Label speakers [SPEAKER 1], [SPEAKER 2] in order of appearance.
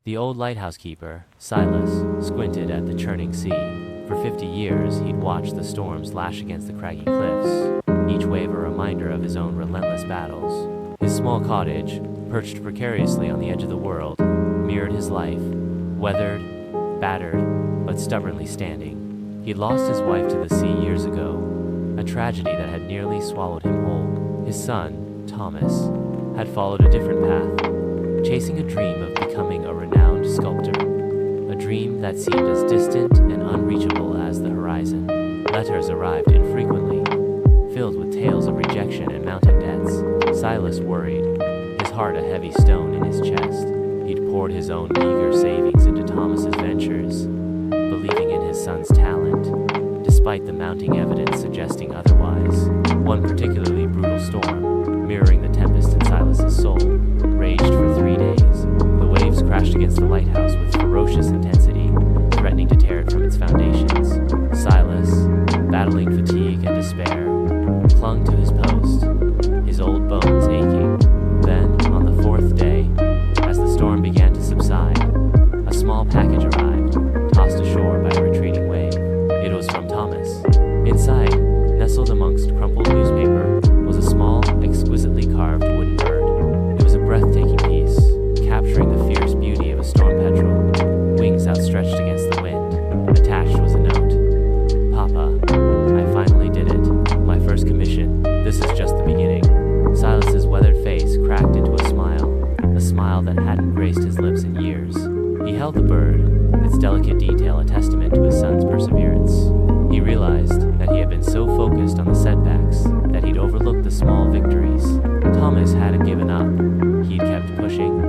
[SPEAKER 1] The old lighthouse keeper, Silas, squinted at the churning sea. For 50 years, he'd watched the storms lash against the craggy cliffs, each wave a reminder of his own relentless battles. His small cottage, perched precariously on the edge of the world, mirrored his life, weathered, battered, but stubbornly standing. He'd lost his wife to the sea years ago, a tragedy that had nearly swallowed him whole. His son, Thomas, had followed a different path, chasing a dream of becoming a renowned sculptor, a dream that seemed as distant and unreachable as the horizon. Letters arrived infrequently, filled with tales of rejection and mounting debts. Silas worried, his heart a heavy stone in his chest. He'd poured his own meager savings into Thomas's ventures, believing in his son's talent, despite the mounting evidence suggesting otherwise. One particularly brutal storm, mirroring the tempest in Silas's soul, raged for 3 days. The waves crashed against the lighthouse with ferocious intensity, threatening to tear it from its foundations. Silas, battling fatigue and despair, clung to his post, his old bones aching. Then, on the 4th day, as the storm began to subside, a small package arrived, tossed ashore by a retreating wave. It was from Thomas. Inside, nestled amongst crumpled newspaper, was a small, exquisitely carved wooden bird. It was a breathtaking piece, capturing the fierce beauty of a storm petrel, wings outstretched against the wind. Attached was a note. "Papa, I finally did it. My first commission. This is just the beginning." Silas's weathered face cracked into a smile that hadn't graced his lips in years. He held the bird, its delicate detail a testament to his son's perseverance. He realized that he had been so focused on the setbacks that he'd overlooked the small victories. Thomas hadn't given up. He'd kept pushing,